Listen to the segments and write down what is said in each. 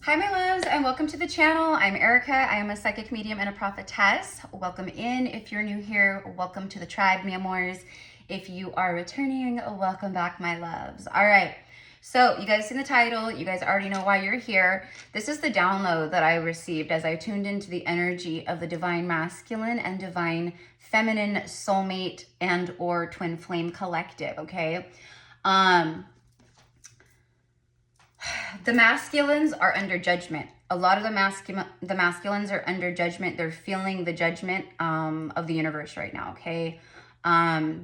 Hi my loves, and welcome to the channel. I'm Erica. I am a psychic medium and a prophetess. Welcome in. If you're new here, welcome to the tribe, mi amors. If you are returning, welcome back, my loves. All right, so you guys seen the title. You guys already know why you're here. This is the download that I received as I tuned into the energy of the divine masculine and divine feminine soulmate and or twin flame collective, okay? The masculines are under judgment. A lot of the masculines are under judgment. They're feeling the judgment of the universe right now, okay?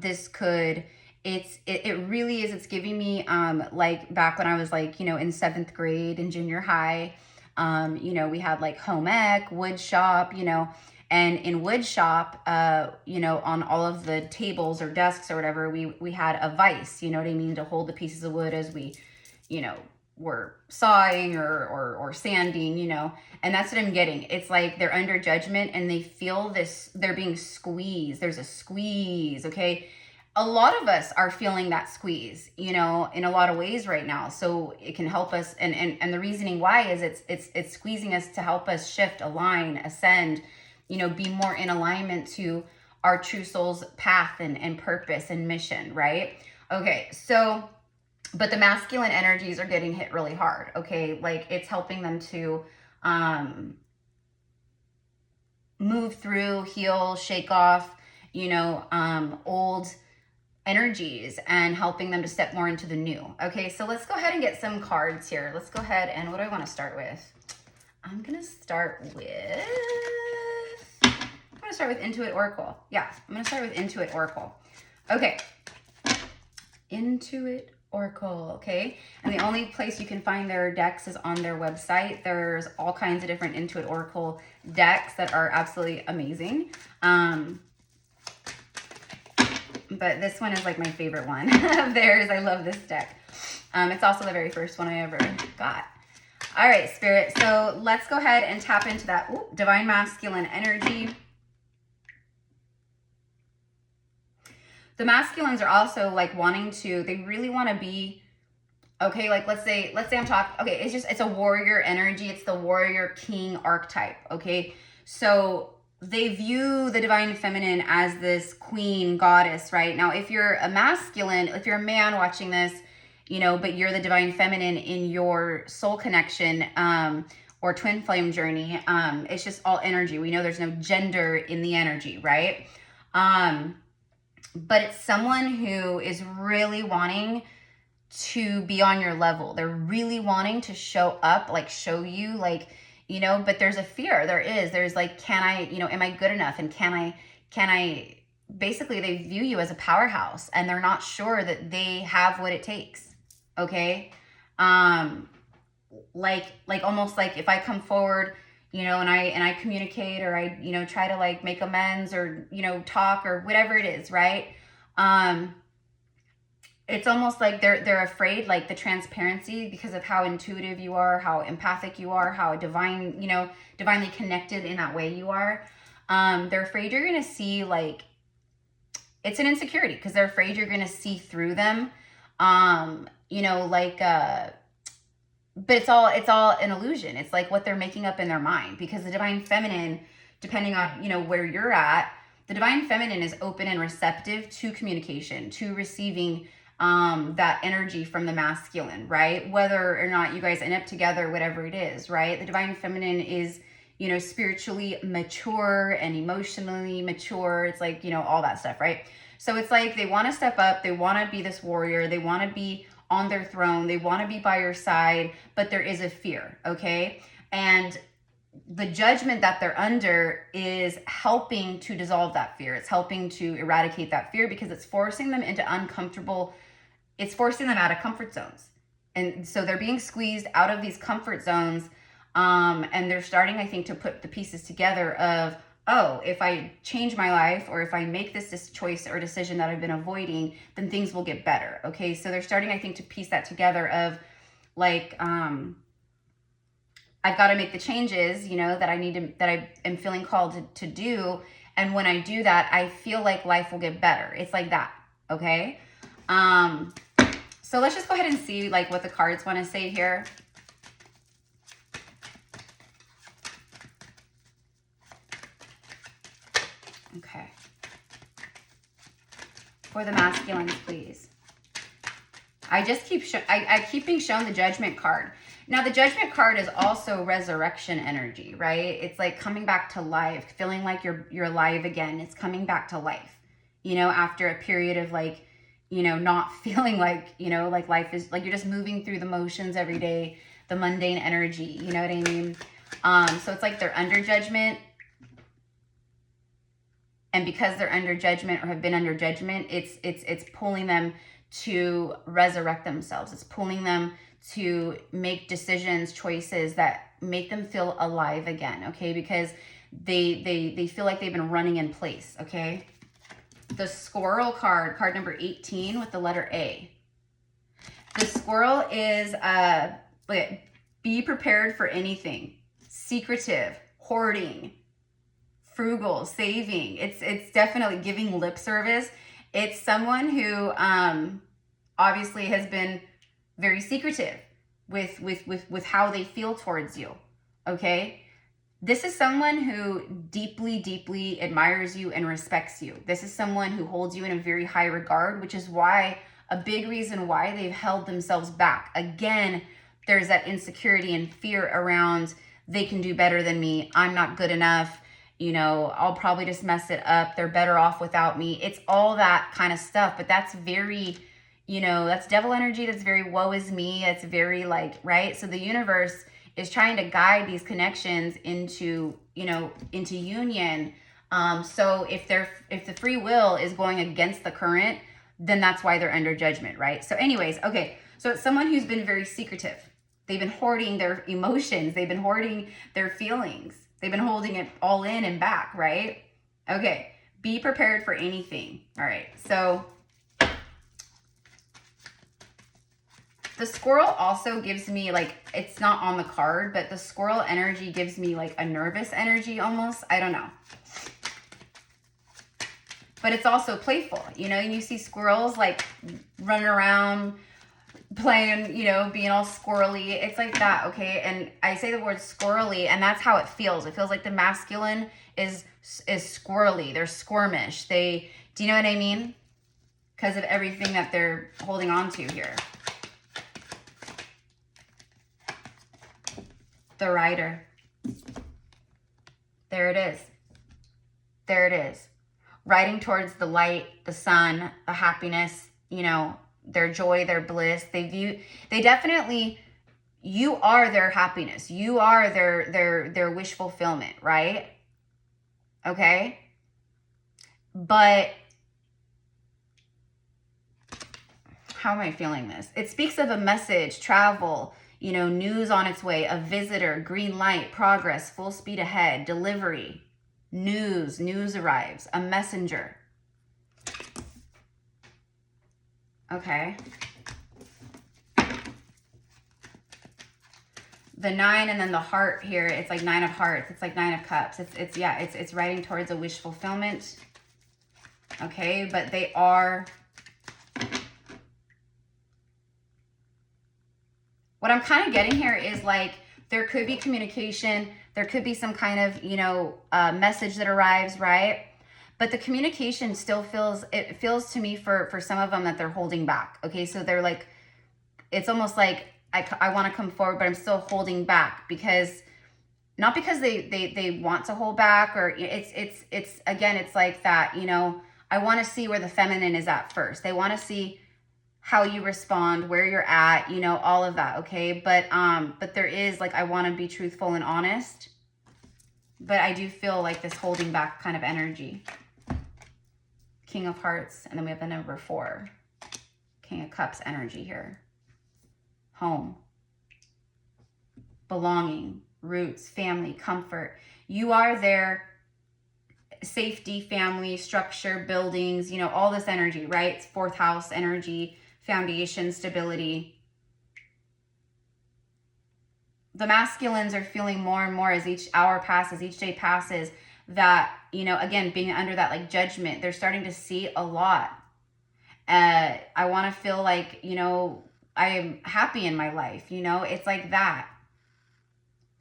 This could, it really is, it's giving me like back when I was like, you know, in 7th grade in junior high, you know, we had like home ec, wood shop, you know, and in wood shop, you know, on all of the tables or desks or whatever, we had a vise, you know what I mean, to hold the pieces of wood as we, you know, were sawing or sanding, you know, and that's what I'm getting. It's like they're under judgment and they feel this, they're being squeezed. There's a squeeze, okay? A lot of us are feeling that squeeze, you know, in a lot of ways right now. So it can help us. And the reasoning why is it's squeezing us to help us shift, align, ascend, you know, be more in alignment to our true soul's path and purpose and mission, right? Okay, so but the masculine energies are getting hit really hard, okay? Like it's helping them to move through, heal, shake off, you know, old energies and helping them to step more into the new. Okay, so let's go ahead and get some cards here. Let's go ahead and what do I want to start with? I'm going to start with Intuit Oracle. Yeah, I'm going to start with Intuit Oracle. Okay, Intuit Oracle, okay? And the only place you can find their decks is on their website. There's all kinds of different Intuit Oracle decks that are absolutely amazing. But this one is like my favorite one of theirs. I love this deck. It's also the very first one I ever got. All right, Spirit. So let's go ahead and tap into that divine masculine energy. The masculines are also like wanting to, they really want to be, okay, like let's say I'm talking, okay, it's a warrior energy. It's the warrior king archetype, okay? So they view the divine feminine as this queen goddess, right? Now, if you're a masculine, if you're a man watching this, you know, but you're the divine feminine in your soul connection or twin flame journey, it's just all energy. We know there's no gender in the energy, right? But it's someone who is really wanting to be on your level. They're really wanting to show up, like show you, like, you know, but there's a fear. There's like, can I, you know, am I good enough? And can I, basically they view you as a powerhouse and they're not sure that they have what it takes. Okay. Like almost like if I come forward, you know, and I communicate or I, you know, try to like make amends or, you know, talk or whatever it is, right? It's almost like they're afraid, like the transparency because of how intuitive you are, how empathic you are, how divine, you know, divinely connected in that way you are. They're afraid you're going to see like, it's an insecurity because they're afraid you're going to see through them. You know, like, but it's all an illusion. It's like what they're making up in their mind because the divine feminine, depending on, you know, where you're at, the divine feminine is open and receptive to communication, to receiving that energy from the masculine, right? Whether or not you guys end up together, whatever it is, right? The divine feminine is, you know, spiritually mature and emotionally mature. It's like, you know, all that stuff, right? So it's like they want to step up. They want to be this warrior. They want to be on their throne. They want to be by your side, but there is a fear, okay? And the judgment that they're under is helping to dissolve that fear. It's helping to eradicate that fear because it's forcing them into uncomfortable, it's forcing them out of comfort zones. And so they're being squeezed out of these comfort zones. And they're starting, I think, to put the pieces together of, oh, if I change my life or if I make this choice or decision that I've been avoiding, then things will get better. Okay. So they're starting, I think, to piece that together of like, I've got to make the changes, you know, that I need to, that I am feeling called to do. And when I do that, I feel like life will get better. It's like that. Okay. So let's just go ahead and see like what the cards want to say here. Okay. For the masculines, please. I just keep I keep being shown the Judgment card. Now, the Judgment card is also resurrection energy, right? It's like coming back to life, feeling like you're alive again. It's coming back to life, you know, after a period of like, you know, not feeling like, you know, like life is like you're just moving through the motions every day, the mundane energy, you know what I mean? So it's like they're under judgment. And because they're under judgment or have been under judgment, it's pulling them to resurrect themselves. It's pulling them to make decisions, choices that make them feel alive again, okay? Because they feel like they've been running in place, okay? The squirrel card, card number 18 with the letter A. The squirrel is be prepared for anything. Secretive, hoarding, frugal, saving. It's definitely giving lip service. It's someone who obviously has been very secretive with how they feel towards you. Okay? This is someone who deeply, deeply admires you and respects you. This is someone who holds you in a very high regard, which is why a big reason why they've held themselves back. Again, there's that insecurity and fear around they can do better than me. I'm not good enough. You know, I'll probably just mess it up. They're better off without me. It's all that kind of stuff, but that's very, you know, that's devil energy. That's very woe is me. It's very like, right? So the universe is trying to guide these connections into, you know, into union. So if the free will is going against the current, then that's why they're under judgment, right? So anyways, okay. So it's someone who's been very secretive. They've been hoarding their emotions. They've been hoarding their feelings. They've been holding it all in and back, right? Okay. Be prepared for anything. All right. So the squirrel also gives me like, it's not on the card, but the squirrel energy gives me like a nervous energy almost. I don't know. But it's also playful, you know, and you see squirrels like running around playing, you know, being all squirrely. It's like that, okay? And I say the word squirrely, and that's how it feels. It feels like the masculine is squirrely. They're squirmish. Do you know what I mean? Because of everything that they're holding on to here. The rider. There it is. There it is. Riding towards the light, the sun, the happiness, you know, their joy, their bliss. They definitely, you are their happiness. You are their wish fulfillment, right? Okay? But how am I feeling this? It speaks of a message, travel, you know, news on its way, a visitor, green light, progress, full speed ahead, delivery, news arrives, a messenger. Okay. The 9 and then the heart here, it's like 9 of hearts. It's like 9 of cups. It's riding towards a wish fulfillment. Okay, but they are, what I'm kind of getting here is like, there could be communication. There could be some kind of, you know, message that arrives, right? But the communication still feels to me for some of them that they're holding back. Okay, so they're like, it's almost like I want to come forward, but I'm still holding back because, not because they want to hold back, or it's again, it's like that, you know, I want to see where the feminine is at first. They want to see how you respond, where you're at, you know, all of that, okay? But there is like, I want to be truthful and honest, but I do feel like this holding back kind of energy. King of Hearts, and then we have the number 4. King of Cups energy here. Home. Belonging, roots, family, comfort. You are their safety, family, structure, buildings, you know, all this energy, right? It's 4th house energy, foundation, stability. The masculines are feeling more and more as each hour passes, each day passes, that, you know, again, being under that like judgment, they're starting to see a lot. I want to feel like, you know, I am happy in my life, you know, it's like that.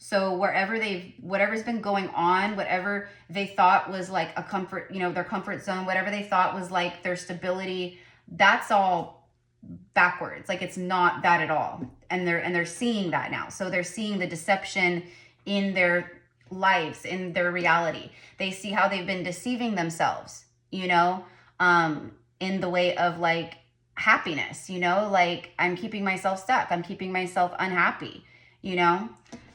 So whatever's been going on, whatever they thought was like a comfort, you know, their comfort zone, whatever they thought was like their stability, that's all backwards. Like it's not that at all. And they're seeing that now. So they're seeing the deception in their lives, in their reality. They see how they've been deceiving themselves, you know, in the way of like happiness, you know, like I'm keeping myself stuck. I'm keeping myself unhappy, you know?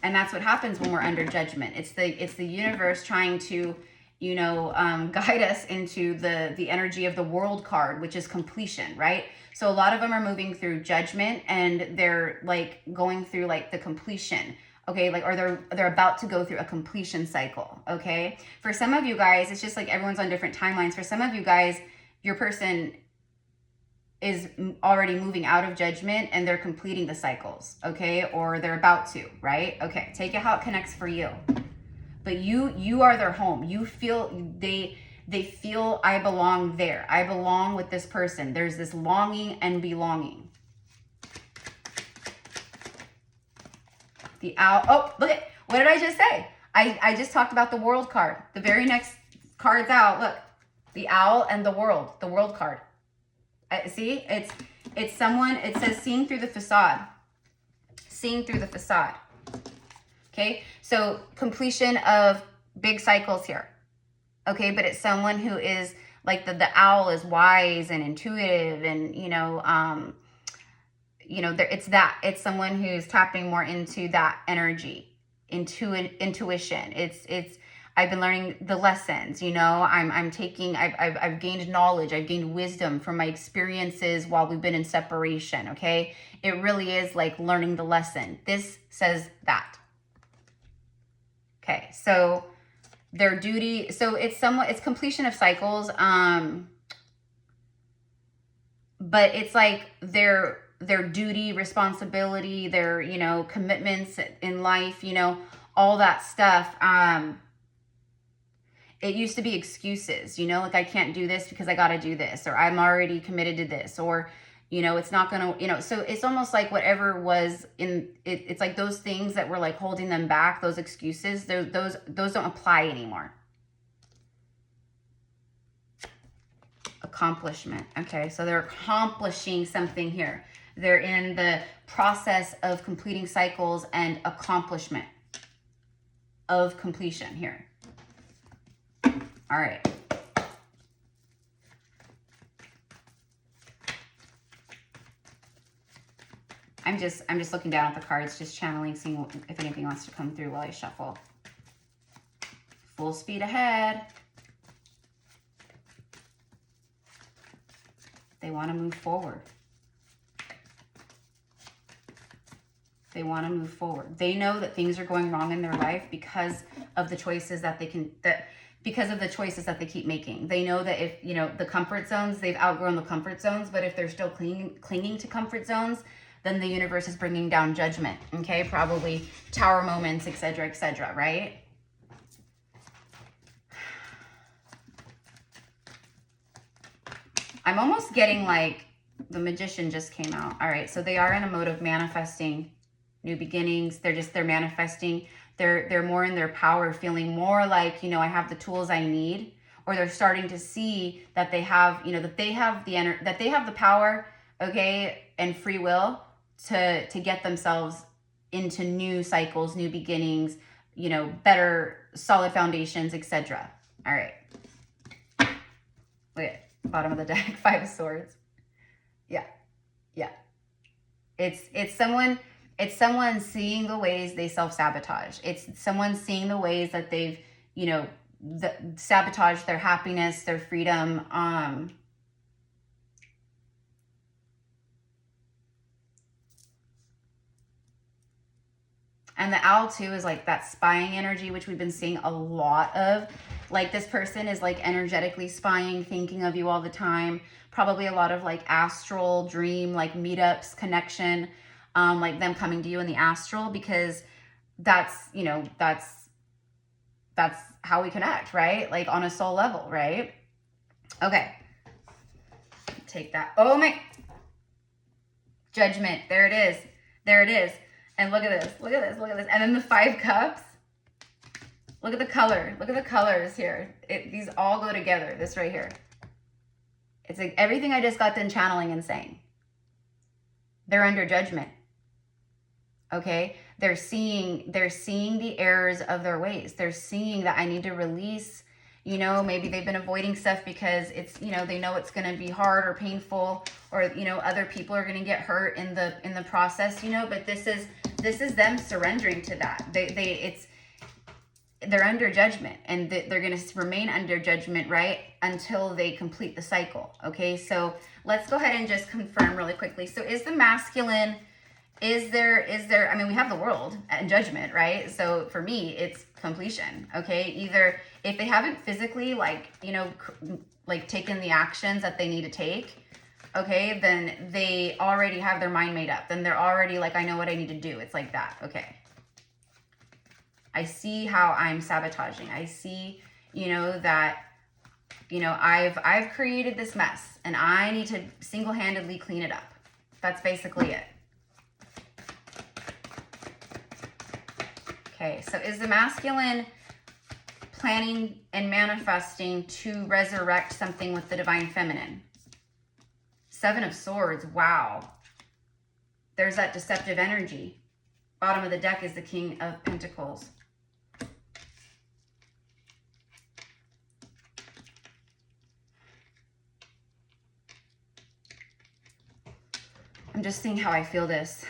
And that's what happens when we're under judgment. It's the universe trying to, you know, guide us into the energy of the world card, which is completion, right? So a lot of them are moving through judgment and they're like going through like the completion, okay? Like, or they're about to go through a completion cycle, okay? For some of you guys, it's just like everyone's on different timelines. For some of you guys, your person is already moving out of judgment and they're completing the cycles, okay? Or they're about to, right? Okay, take it how it connects for you. But you are their home. You feel, they feel I belong there. I belong with this person. There's this longing and belonging. The owl, oh, look at, what did I just say? I just talked about the world card. The very next card's out, look. The owl and the world card. See, it's someone, it says seeing through the facade. Seeing through the facade. Okay, so completion of big cycles here. Okay, but it's someone who is like the owl is wise and intuitive and, it's someone who's tapping more into that energy, intuition. It's I've been learning the lessons, you know, I've gained knowledge, I've gained wisdom from my experiences while we've been in separation, okay? It really is like learning the lesson. This says that. Okay, so their duty, so it's completion of cycles, but it's like their duty, responsibility, their, you know, commitments in life, you know, all that stuff. It used to be excuses, you know, like I can't do this because I got to do this, or I'm already committed to this, or, you know, it's not going to, you know, so it's almost like whatever was in it, it's like those things that were like holding them back, those excuses, those don't apply anymore. Accomplishment. Okay, so they're accomplishing something here. They're in the process of completing cycles and accomplishment of completion here. All right. I'm just looking down at the cards, just channeling, seeing if anything wants to come through while I shuffle. Full speed ahead. They want to move forward. They want to move forward. They know that things are going wrong in their life because of the choices that they keep making. They know that if, you know, the comfort zones, they've outgrown the comfort zones, but if they're still clinging to comfort zones, then the universe is bringing down judgment, okay? Probably tower moments, etc., right? I'm almost getting like the Magician just came out. All right, so they are in a mode of manifesting new beginnings. They're manifesting. They're more in their power, feeling more like, you know, I have the tools I need, or they're starting to see that they have, you know, that they have the power, okay, and free will to get themselves into new cycles, new beginnings, you know, better solid foundations, etc. All right. Look at bottom of the deck, 5 of Swords. Yeah. It's someone seeing the ways they self-sabotage. It's someone seeing the ways that they've, you know, sabotage their happiness, their freedom. And the owl too is like that spying energy, which we've been seeing a lot of. Like this person is like energetically spying, thinking of you all the time. Probably a lot of like astral dream, like meetups, connection, like them coming to you in the astral, because that's, you know, that's how we connect, right? Like on a soul level, right? Okay. Take that. Oh my. Judgment. There it is. There it is. And look at this, look at this, look at this. And then the 5 cups. Look at the color. Look at the colors here. These all go together. This right here. It's like everything I just got done channeling and saying. They're under judgment. Okay? They're seeing the errors of their ways. They're seeing that I need to release, you know, maybe they've been avoiding stuff because it's, you know, they know it's going to be hard or painful, or, you know, other people are going to get hurt in the process, you know, but this is them surrendering to that. They're under judgment, and they're going to remain under judgment, right, until they complete the cycle. Okay, so let's go ahead and just confirm really quickly. So is the masculine, is there, I mean, we have the world and judgment, right? So for me, it's completion. Okay, either if they haven't physically, like, you know, like taken the actions that they need to take, okay, then they already have their mind made up. Then they're already like, I know what I need to do. It's like that. Okay. I see how I'm sabotaging. I see, you know, that, you know, I've created this mess and I need to single-handedly clean it up. That's basically it. Okay, so is the masculine planning and manifesting to resurrect something with the divine feminine? 7 of Swords, wow. There's that deceptive energy. Bottom of the deck is the King of Pentacles. I'm just seeing how I feel this.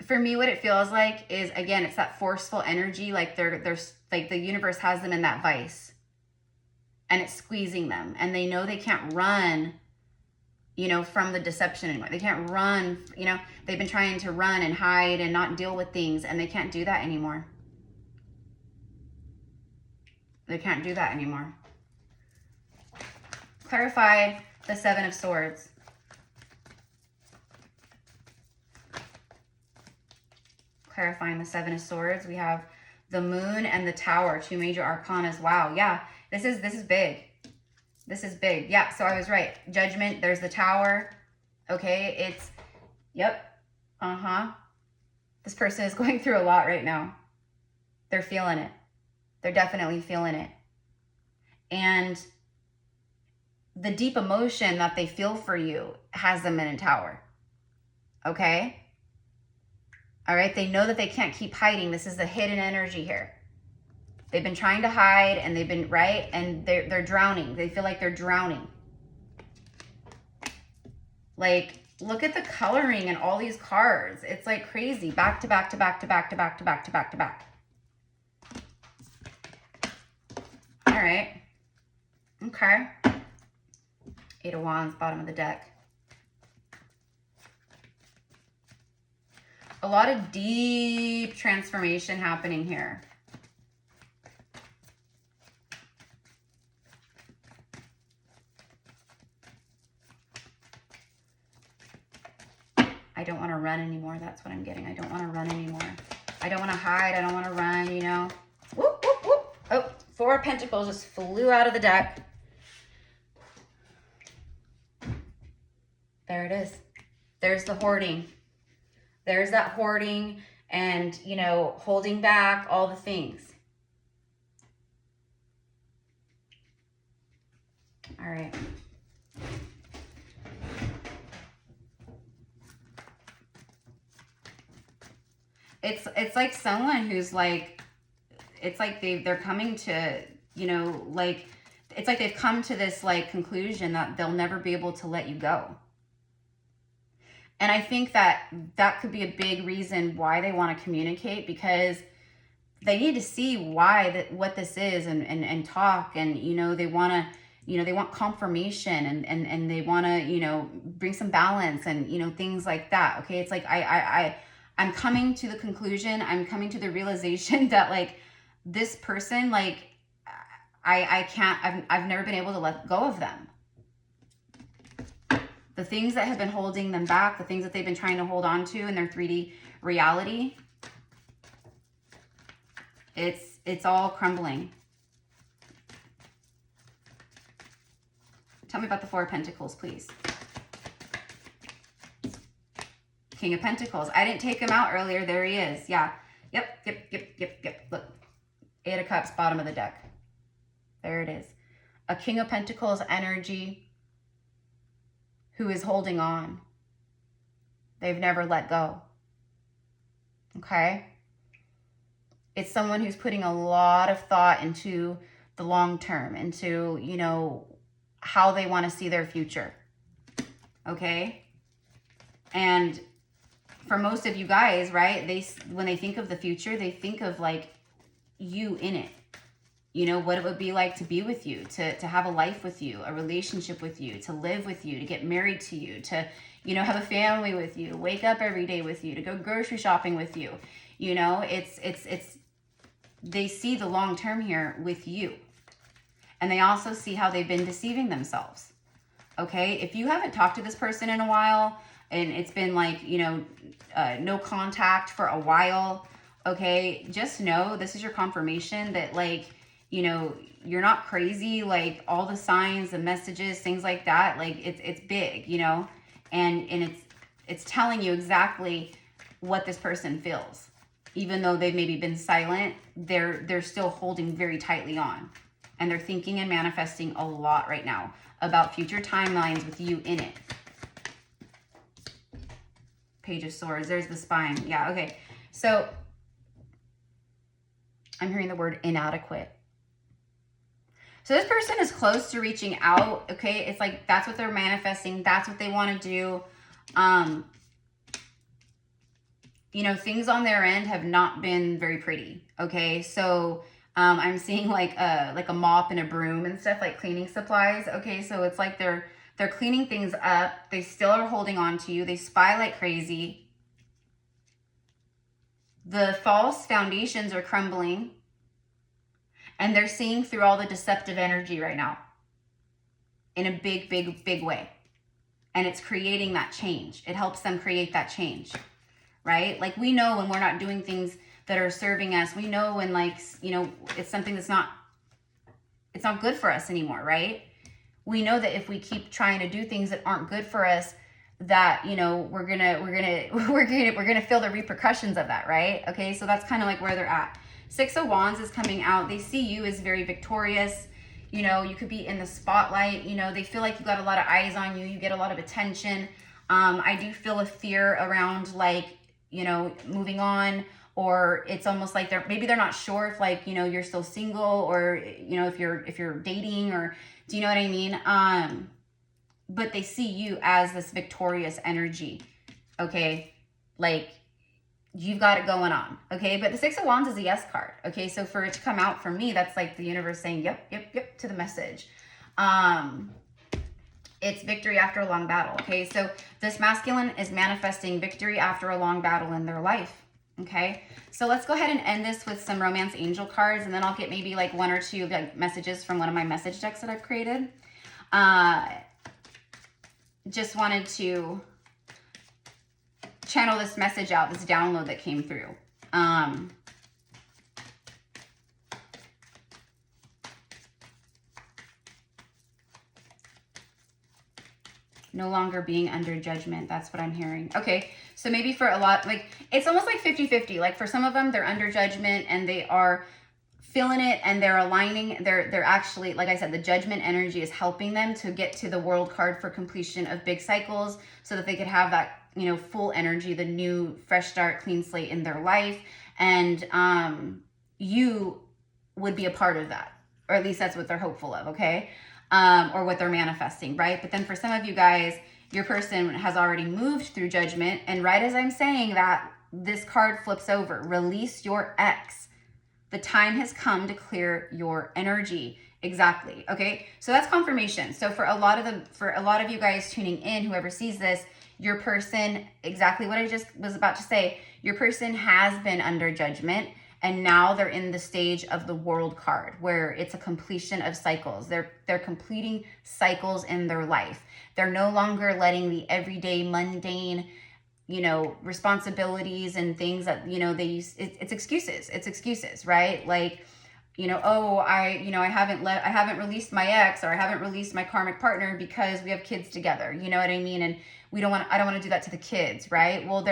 For me, what it feels like is, again, it's that forceful energy. Like they're like the universe has them in that vice and it's squeezing them, and they know they can't run, you know, from the deception anymore. They can't run, you know, they've been trying to run and hide and not deal with things, and they can't do that anymore. They can't do that anymore. Clarify the 7 of Swords. Clarifying the 7 of Swords, we have the Moon and the Tower, 2 major arcanas. Wow, yeah, this is big. This is big. Yeah, so I was right. Judgment, there's the Tower. Okay, it's, yep, This person is going through a lot right now. They're feeling it. They're definitely feeling it. And the deep emotion that they feel for you has them in a tower. Okay? All right? They know that they can't keep hiding. This is the hidden energy here. They've been trying to hide, and they've been, right? And they're drowning. They feel like they're drowning. Like, look at the coloring and all these cards. It's like crazy. Back to back to back to back to back to back to back to back. All right. Okay. 8 of Wands, bottom of the deck. A lot of deep transformation happening here. I don't want to run anymore. That's what I'm getting. I don't want to run anymore. I don't want to hide. I don't want to run, you know. Whoop, whoop, whoop. Oh, 4 of Pentacles just flew out of the deck. There it is. There's the hoarding. There's that hoarding and, you know, holding back, all the things. All right. It's like someone who's like, it's like they're coming to, you know, like, it's like they've come to this like conclusion that they'll never be able to let you go. And I think that that could be a big reason why they want to communicate, because they need to see why what this is and talk, and, you know, they want to, you know, they want confirmation, and they want to, you know, bring some balance and, you know, things like that. Okay. It's like, I'm coming to the conclusion, I'm coming to the realization that like this person, like I've never been able to let go of them. The things that have been holding them back, the things that they've been trying to hold on to in their 3D reality, it's all crumbling. Tell me about the 4 of Pentacles, please. King of Pentacles. I didn't take him out earlier. There he is. Yeah. Yep. Look. 8 of Cups, bottom of the deck. There it is. A King of Pentacles energy who is holding on. They've never let go. Okay? It's someone who's putting a lot of thought into the long term, into, you know, how they want to see their future. Okay? And for most of you guys, right, when they think of the future, they think of like you in it. You know, what it would be like to be with you, to have a life with you, a relationship with you, to live with you, to get married to you, to, you know, have a family with you, wake up every day with you, to go grocery shopping with you. You know, they see the long term here with you. And they also see how they've been deceiving themselves. Okay? If you haven't talked to this person in a while, and it's been like, you know, no contact for a while, okay, just know this is your confirmation that, like, you know, you're not crazy. Like, all the signs, the messages, things like that, like, it's big, you know, and it's telling you exactly what this person feels. Even though they've maybe been silent, they're still holding very tightly on. And they're thinking and manifesting a lot right now about future timelines with you in it. Page of Swords. There's the spine. Yeah, okay. So I'm hearing the word inadequate. So this person is close to reaching out, okay? It's like that's what they're manifesting. That's what they want to do. You know, things on their end have not been very pretty, okay? So I'm seeing like a mop and a broom and stuff, like cleaning supplies, okay? So it's like they're cleaning things up. They still are holding on to you. They spy like crazy. The false foundations are crumbling. And they're seeing through all the deceptive energy right now. In a big way. And it's creating that change. It helps them create that change. Right? Like, we know when we're not doing things that are serving us. We know when, like, you know, it's something that's not good for us anymore, right? We know that if we keep trying to do things that aren't good for us, that, you know, we're gonna feel the repercussions of that, right? Okay, so that's kind of like where they're at. 6 of Wands is coming out. They see you as very victorious. You know, you could be in the spotlight. You know, they feel like you got a lot of eyes on you. You get a lot of attention. I do feel a fear around, like, you know, moving on, or it's almost like maybe they're not sure if, like, you know, you're still single, or, you know, if you're dating, or, do you know what I mean? But they see you as this victorious energy. Okay, like, you've got it going on, okay? But the 6 of Wands is a yes card, okay? So for it to come out for me, that's like the universe saying, yep, to the message. It's victory after a long battle, okay? So this masculine is manifesting victory after a long battle in their life, okay? So let's go ahead and end this with some romance angel cards, and then I'll get maybe like 1 or 2 like messages from one of my message decks that I've created. Just wanted to channel this message out, this download that came through. No longer being under judgment. That's what I'm hearing. Okay, so maybe for a lot, like, it's almost like 50-50. Like, for some of them, they're under judgment and they are feeling it and they're aligning. They're actually, like I said, the judgment energy is helping them to get to the world card for completion of big cycles so that they could have that, you know, full energy, the new fresh start, clean slate in their life. And you would be a part of that, or at least that's what they're hopeful of, okay? Or what they're manifesting, right? But then for some of you guys, your person has already moved through judgment, and right as I'm saying that, this card flips over. Release your ex. The time has come to clear your energy. Exactly. Okay, so that's confirmation. So for a lot of you guys tuning in, whoever sees this, your person, exactly what I just was about to say, your person has been under judgment, and now they're in the stage of the world card where it's a completion of cycles. They're completing cycles in their life. They're no longer letting the everyday mundane, you know, responsibilities and things that, you know, they use. It's excuses. It's excuses, right? Like, you know, oh, I haven't released my ex, or I haven't released my karmic partner because we have kids together. You know what I mean? And I don't want to do that to the kids, right? Well,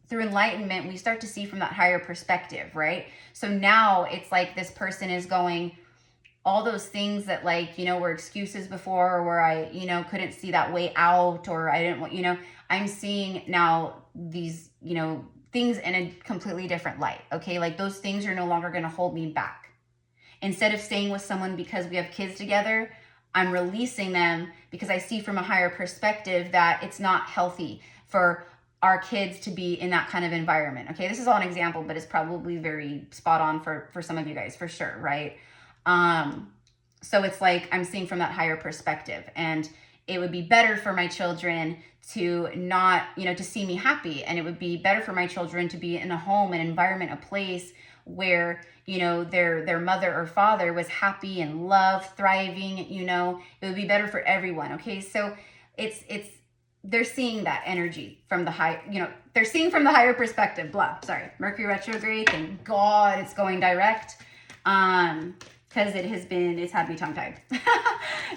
through enlightenment, we start to see from that higher perspective, right? So now it's like this person is going, all those things that, like, you know, were excuses before, or where I, you know, couldn't see that way out, or I didn't want, you know, I'm seeing now these, you know, things in a completely different light. Okay. Like those things are no longer going to hold me back. Instead of staying with someone because we have kids together, I'm releasing them because I see from a higher perspective that it's not healthy for our kids to be in that kind of environment. Okay. This is all an example, but it's probably very spot on for some of you guys for sure. Right. So it's like, I'm seeing from that higher perspective, and it would be better for my children to not, you know, to see me happy. And it would be better for my children to be in a home, an environment, a place where, you know, their mother or father was happy and loved, thriving, you know, it would be better for everyone. Okay. So they're seeing that energy from the high, you know, they're seeing from the higher perspective, blah, sorry, Mercury retrograde. Thank God it's going direct. Because it's had me tongue-tied.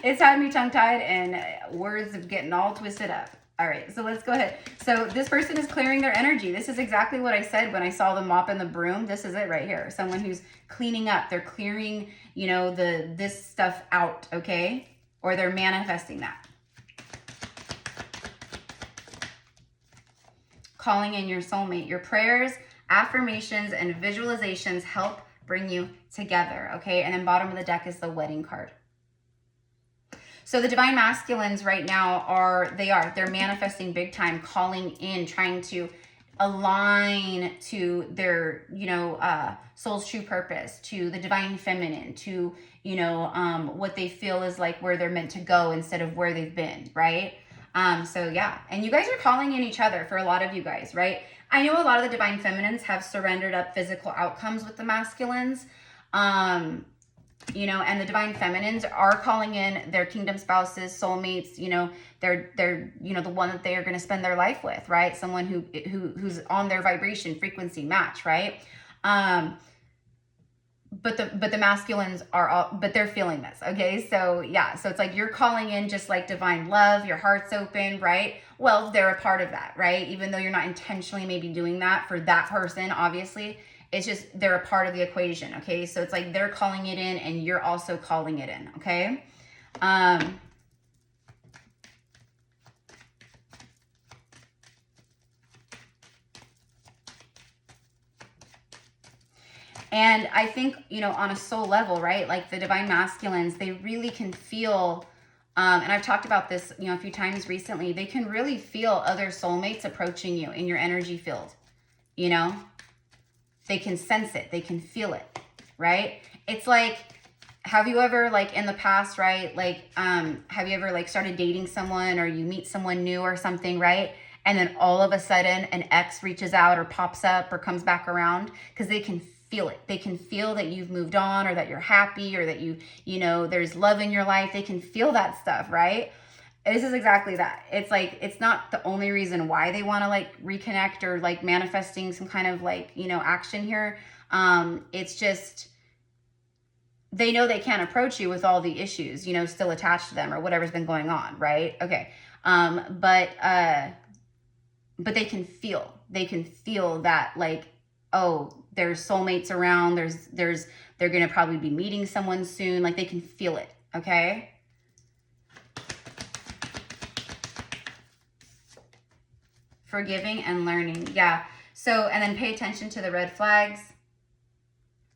It's had me tongue-tied, and words are getting all twisted up. All right, so let's go ahead. So this person is clearing their energy. This is exactly what I said when I saw the mop and the broom. This is it right here. Someone who's cleaning up. They're clearing, you know, this stuff out, okay? Or they're manifesting that. Calling in your soulmate. Your prayers, affirmations, and visualizations help bring you together, okay? And then bottom of the deck is the wedding card. So the divine masculines right now they're manifesting big time, calling in, trying to align to their, you know, soul's true purpose, to the divine feminine, to, you know, what they feel is like where they're meant to go instead of where they've been, right? So yeah, and you guys are calling in each other for a lot of you guys, right? I know a lot of the divine feminines have surrendered up physical outcomes with the masculines, you know, and the divine feminines are calling in their kingdom spouses, soulmates, you know, they're, you know, the one that they are going to spend their life with, right? Someone who's on their vibration frequency match, right? But the masculines are all, but they're feeling this. Okay. So yeah. So it's like, you're calling in just like divine love, your heart's open, right? Well, they're a part of that, right? Even though you're not intentionally maybe doing that for that person, obviously, it's just, they're a part of the equation. Okay. So it's like, they're calling it in and you're also calling it in. Okay. And I think, you know, on a soul level, right? Like the divine masculines, they really can feel, and I've talked about this, you know, a few times recently, they can really feel other soulmates approaching you in your energy field, you know? They can sense it. They can feel it, right? It's like, have you ever, like in the past, right? Like, have you ever like started dating someone, or you meet someone new or something, right? And then all of a sudden an ex reaches out or pops up or comes back around because they can feel it. They can feel that you've moved on, or that you're happy, or that you know, there's love in your life. They can feel that stuff, right? This is exactly that. It's like, it's not the only reason why they want to like reconnect or like manifesting some kind of like, you know, action here. It's just, they know they can't approach you with all the issues, you know, still attached to them or whatever's been going on, right? Okay. But they can feel that, like, oh, there's soulmates around. They're going to probably be meeting someone soon. Like, they can feel it. Okay. Forgiving and learning. Yeah. So, and then pay attention to the red flags.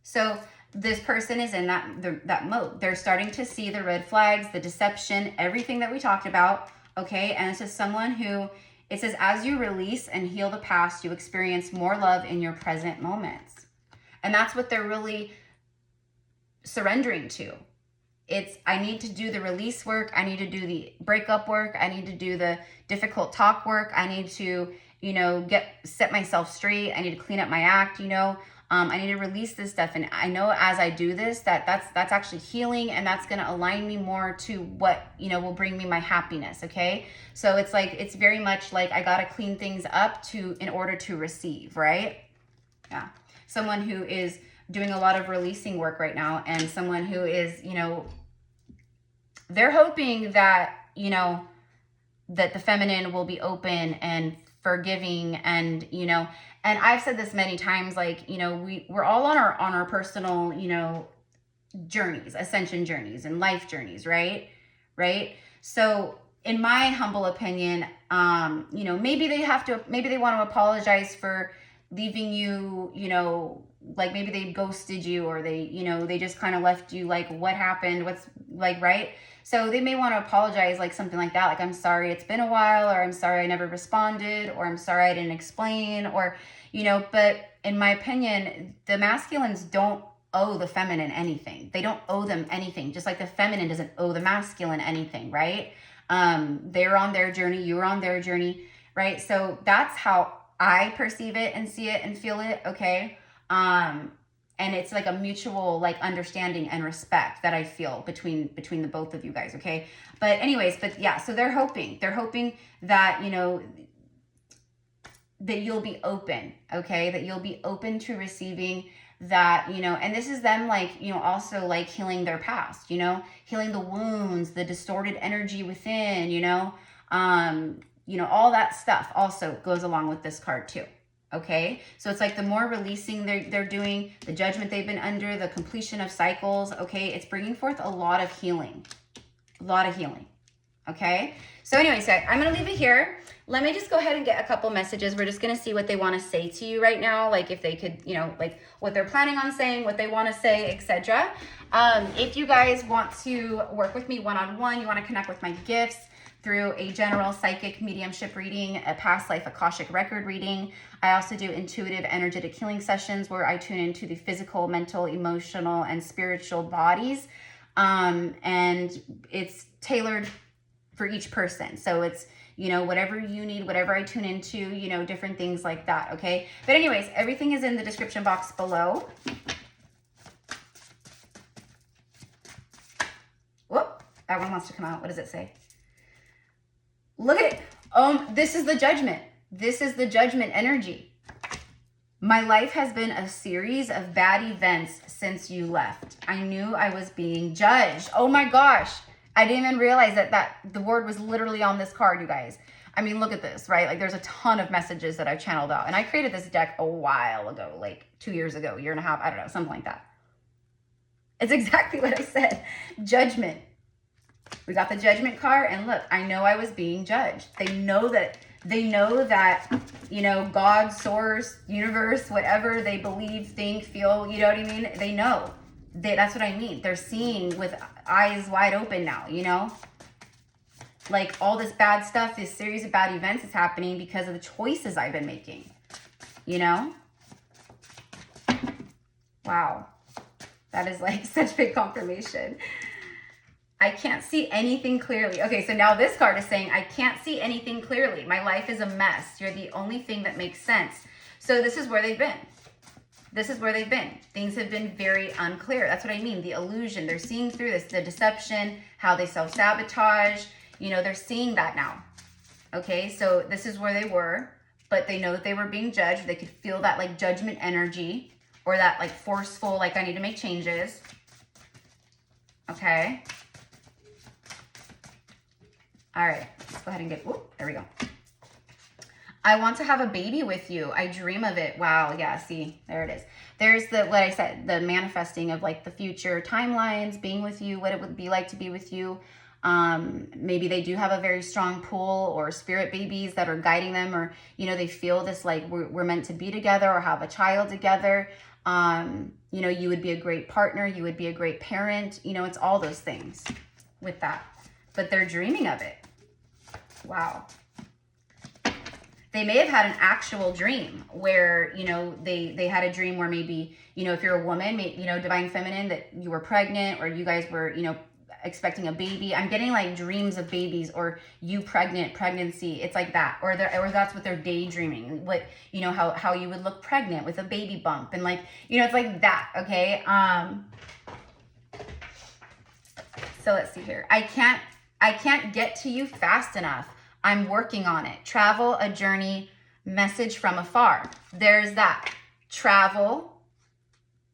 So this person is in that mode. They're starting to see the red flags, the deception, everything that we talked about. Okay. And this is someone who, it says, as you release and heal the past, you experience more love in your present moments. And that's what they're really surrendering to. It's, I need to do the release work. I need to do the breakup work. I need to do the difficult talk work. I need to, you know, set myself straight. I need to clean up my act, you know. I need to release this stuff. And I know as I do this, that's actually healing, and that's going to align me more to what, you know, will bring me my happiness. Okay. So it's like, it's very much like I got to clean things up in order to receive, right? Yeah. Someone who is doing a lot of releasing work right now, and someone who is, you know, they're hoping that, you know, that the feminine will be open and forgiving, and, you know, and I've said this many times, like, you know, we're all on our personal, you know, journeys, ascension journeys and life journeys, right? So in my humble opinion, you know, maybe they want to apologize for leaving you, you know, like maybe they ghosted you, or they, you know, they just kind of left you like, what happened? What's like, right? So they may want to apologize, like something like that, like, I'm sorry it's been a while, or I'm sorry I never responded, or I'm sorry I didn't explain, or, you know, but in my opinion, the masculines don't owe the feminine anything. They don't owe them anything, just like the feminine doesn't owe the masculine anything, right? They're on their journey, you're on their journey, right? So that's how I perceive it and see it and feel it, okay? And it's like a mutual like understanding and respect that I feel between the both of you guys, okay? But anyways, but yeah, so they're hoping that, you know, that you'll be open, okay? That you'll be open to receiving that, you know, and this is them like, you know, also like healing their past, you know, healing the wounds, the distorted energy within, you know, all that stuff also goes along with this card too. Okay, so it's like the more releasing they're doing, the judgment they've been under, the completion of cycles, okay, it's bringing forth a lot of healing, okay? So anyway, so I'm going to leave it here. Let me just go ahead and get a couple messages. We're just going to see what they want to say to you right now, like if they could, you know, like what they're planning on saying, what they want to say, etc. If you guys want to work with me one-on-one, you want to connect with my gifts through a general psychic mediumship reading, a past life Akashic record reading. I also do intuitive energetic healing sessions where I tune into the physical, mental, emotional, and spiritual bodies. And it's tailored for each person. So it's, you know, whatever you need, whatever I tune into, you know, different things like that, okay? But anyways, everything is in the description box below. Whoop, that one wants to come out. What does it say? Look at it. This is the judgment. This is the judgment energy. My life has been a series of bad events since you left. I knew I was being judged. Oh my gosh. I didn't even realize that the word was literally on this card, you guys. I mean, look at this, right? Like there's a ton of messages that I've channeled out. And I created this deck a while ago, like 2 years ago, year and a half, I don't know, something like that. It's exactly what I said. Judgment. We got the judgment card, and look, I know I was being judged. They know that, you know, God, source, universe, whatever they believe, think, feel, you know what I mean? They know. That's what I mean. They're seeing with eyes wide open now, you know? Like all this bad stuff, this series of bad events is happening because of the choices I've been making, you know? Wow. That is like such big confirmation. I can't see anything clearly. Okay, so now this card is saying, I can't see anything clearly. My life is a mess. You're the only thing that makes sense. So this is where they've been. This is where they've been. Things have been very unclear. That's what I mean. The illusion. They're seeing through this, the deception, how they self-sabotage. You know, they're seeing that now. Okay, so this is where they were, but they know that they were being judged. They could feel that like judgment energy, or that like forceful, like I need to make changes. Okay. All right, let's go ahead and get, whoop, there we go. I want to have a baby with you. I dream of it. Wow, yeah, see, there it is. There's what I said, the manifesting of like the future timelines, being with you, what it would be like to be with you. Maybe they do have a very strong pull, or spirit babies that are guiding them, or, you know, they feel this like we're meant to be together or have a child together. You know, you would be a great partner. You would be a great parent. You know, it's all those things with that. But they're dreaming of it. Wow. They may have had an actual dream where, you know, they had a dream where maybe, you know, if you're a woman, you know, divine feminine, that you were pregnant, or you guys were, you know, expecting a baby. I'm getting like dreams of babies, or you pregnancy. It's like that, or that's what they're daydreaming. What, you know, how you would look pregnant with a baby bump, and like, you know, it's like that. Okay. So let's see here. I can't get to you fast enough. I'm working on it. Travel, a journey, message from afar. There's that. Travel.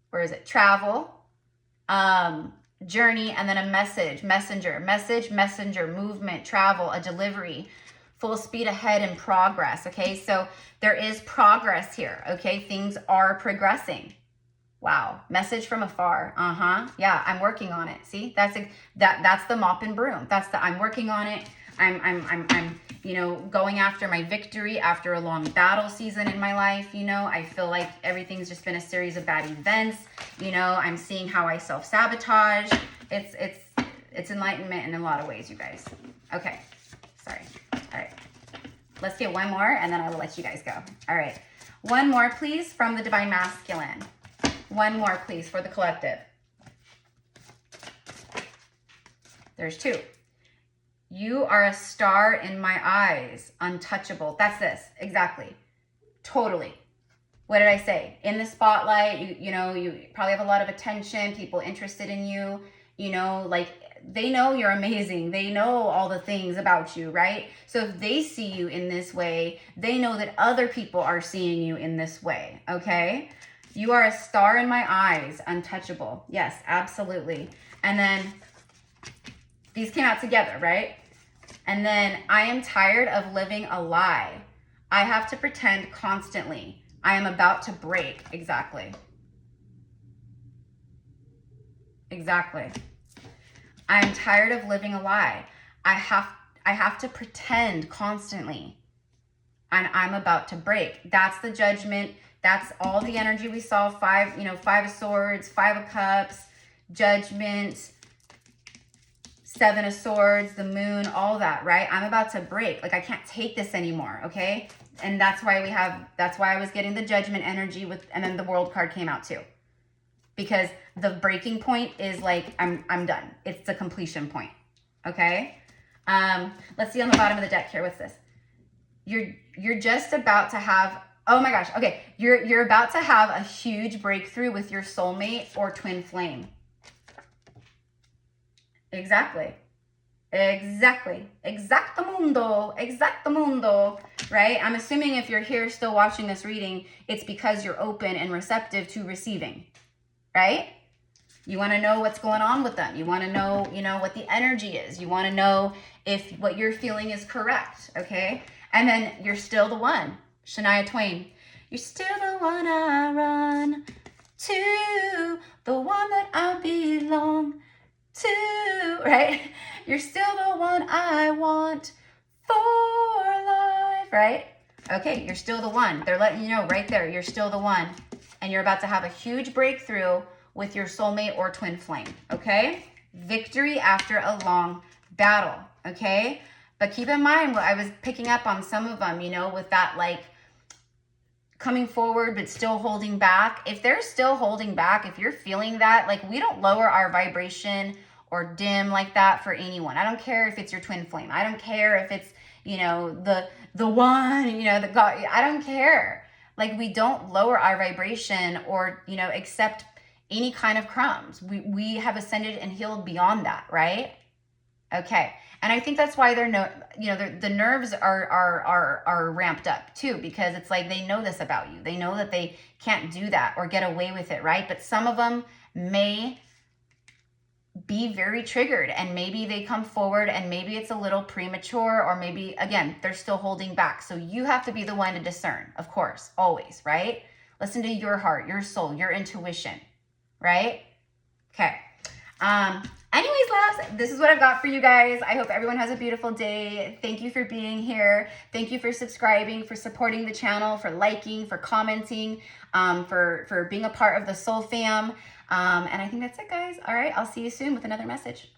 Where is it? Travel, journey, and then a message, messenger, movement, travel, a delivery. full speed ahead in progress, okay? So there is progress here, okay? Things are progressing. Wow, message from afar. Yeah, I'm working on it. See, that's the mop and broom. That's the I'm working on it. I'm you know, going after my victory after a long battle season in my life. You know, I feel like everything's just been a series of bad events. You know, I'm seeing how I self-sabotage. It's enlightenment in a lot of ways, you guys. Okay, sorry. All right, let's get one more and then I will let you guys go. All right, one more please from the Divine Masculine. One more please for the collective. There's two. You are a star in my eyes, untouchable. That's this, exactly, totally. What did I say? In the spotlight, you know, you probably have a lot of attention, people interested in you, you know, like they know you're amazing. They know all the things about you, right? So if they see you in this way, they know that other people are seeing you in this way, okay? You are a star in my eyes, untouchable. Yes, absolutely. And then these came out together, right? And then I am tired of living a lie. I have to pretend constantly. I am about to break. Exactly. Exactly. I am tired of living a lie. I have to pretend constantly. And I'm about to break. That's the judgment. That's all the energy we saw. Five of Swords, 5 of Cups, Judgment, 7 of Swords, the Moon, all that, right? I'm about to break. Like, I can't take this anymore, okay? And that's why I was getting the Judgment energy and then the World card came out too. Because the breaking point is like, I'm done. It's the completion point, okay? Let's see on the bottom of the deck here. What's this? You're just about to have, oh my gosh, okay. You're about to have a huge breakthrough with your soulmate or twin flame. Exactly. Exactamundo, right? I'm assuming if you're here still watching this reading, it's because you're open and receptive to receiving, right? You want to know what's going on with them. You want to know, you know, what the energy is. You want to know if what you're feeling is correct, okay? And then you're still the one, Shania Twain. You're still the one I run to, the one that I belong to, right? You're still the one I want for life, right? Okay, you're still the one. They're letting you know right there, you're still the one. And you're about to have a huge breakthrough with your soulmate or twin flame, okay? Victory after a long battle, okay? But keep in mind what I was picking up on some of them, you know, with that like coming forward but still holding back. If they're still holding back, if you're feeling that, like we don't lower our vibration or dim like that for anyone. I don't care if it's your twin flame. I don't care if it's, you know, the one, you know, the God. I don't care. Like we don't lower our vibration or, you know, accept any kind of crumbs. We have ascended and healed beyond that, right? Okay. And I think that's why the nerves are ramped up too, because it's like they know this about you. They know that they can't do that or get away with it, right? But some of them may be very triggered and maybe they come forward and maybe it's a little premature or maybe, again, they're still holding back. So you have to be the one to discern, of course, always, right? Listen to your heart, your soul, your intuition, right? Okay. Anyways, loves, this is what I've got for you guys. I hope everyone has a beautiful day. Thank you for being here. Thank you for subscribing, for supporting the channel, for liking, for commenting, for being a part of the Soul Fam. And I think that's it, guys. All right, I'll see you soon with another message.